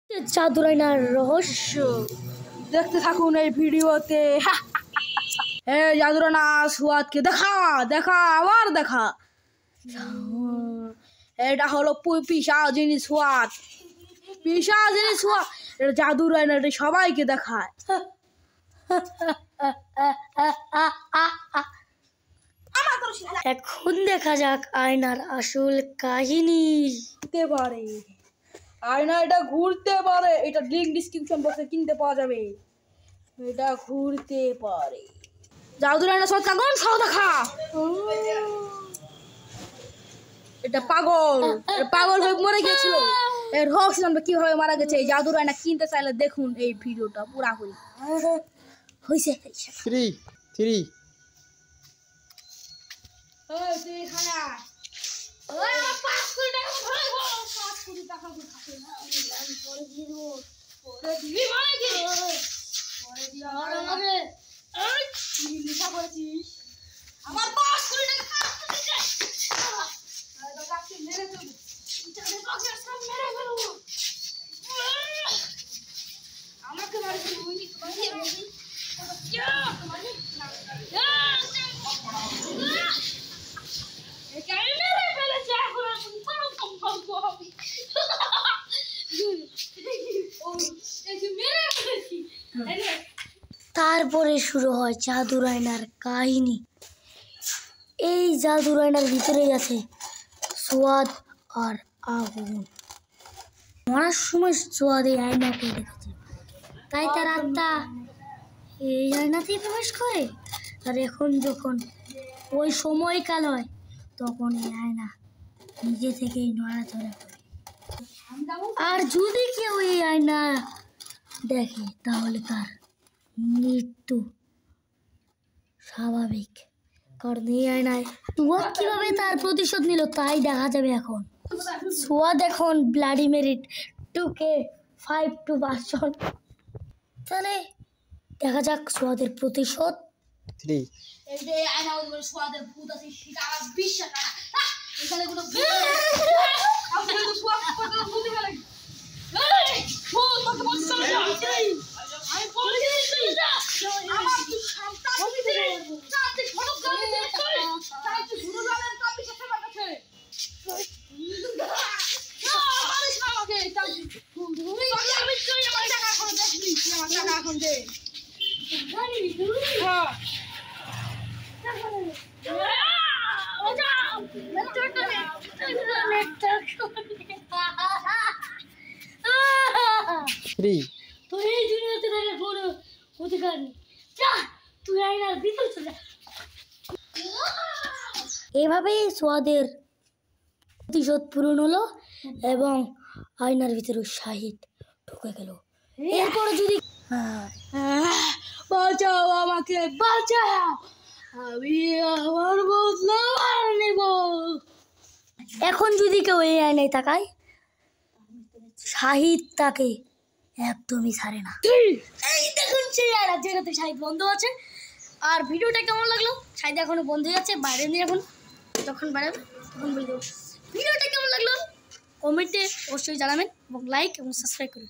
জাদুর আয়নার রহস্য দেখতে থাকুন এই ভিডিওতে। এই জাদুর আয়না সুয়াদকে দেখা দেখা আবার দেখা। এটা হলো পিশাচিনী সুয়াদ, পিশাচিনী সুয়াদ। এটা জাদুর আয়না, এটা সবাইকে দেখায়। এখন দেখা যাক আয়নার আসল কাহিনী। ঘুরতে পারে আয়না, এটা ঘুরতে পারে। এটা লিঙ্ক ডিসক্রিপশন বক্সে কিনতে পাওয়া যাবে। এটা ঘুরতে পারে। জাদুর আয়না সৎ কাগন সব দেখা। এটা পাগল, পাগল হয়ে মরে গেছিল। এর রহস্য জানবে কিভাবে মারা গেছে। এই জাদুর আয়না কিনতে চাইলে দেখুন এই ভিডিওটা পুরা করে। হইছে 3 তারপরে শুরু হয় জাদুর আয়নার কাহিনী। এই জাদুর আয়নার ভিতরেই আছে সোয়াদ আর আগুন। মরার সময় সোয়াদ এই আয়নাকে দেখেছে, তাই তার আত্মা এই আয়নাতেই প্রবেশ করে। আর এখন যখন ওই সময়কাল হয় তখন এই আয়না নিজে থেকেই নড়াচড়া করে। আর যদি কেউ এই আয়না দেখে তাহলে তার মৃত্যু স্বাভাবিক, কারণ এই আয়নায় সোয়াদ কিভাবে তার প্রতিশোধ নিল তাই দেখা যাবে এখন। সোয়াদ এখন ব্লাডি মেরিট 2K 5 ভার্সন। তাহলে দেখা যাক সোয়াদের প্রতিশোধ। 3 এই যে আয়না ওই সোয়াদের ভূত আছে সেটা আমার বিশ্বাস না। এখানে কোনো আপনি তো সোয়াদ করতে ভূত গেলে এই ভূত তোকে বলছ না। আমি বলি আমার কি শান্তা দিতে শান্তি ঘটক গালে তুই শান্তি ঘুরু গালের কপি শেষ হয়ে গেছে। মারিস না আমাকে শান্তি তুই আমি তুই আমার টাকা এখন দেখবি, আমার টাকা এখন দে। হ্যাঁ তুই এই দুনিয়াতে থাকার কোনো অধিকার নেই। যা, তুই আয়নার ভিতরে চলে যা। এভাবেই সোয়াদের প্রতিশোধ পূরণ হলো এবং আয়নার ভিতরে শাহিদ ঢুকে গেল। এরপরে যদি বাঁচাও আমাকে, বাঁচাও, আমি আমার বদলা নেব। এখন যদি কেউ এই আয়নায় তাকায় শাহিদ তাকে একদমই ছাড়ে না। এই দেখুন সেই আয়না যেটাতে শাহিদ বন্ধ আছে। আর ভিডিওটা কেমন লাগলো? শাহিদ এখনো বন্ধ হয়ে যাচ্ছে, বাইরে নিয়ে এখন যখন বাড়াবে তখন বলে দেবো। ভিডিওটা কেমন লাগলো কমেন্টে অবশ্যই জানাবেন এবং লাইক এবং সাবস্ক্রাইব করুন।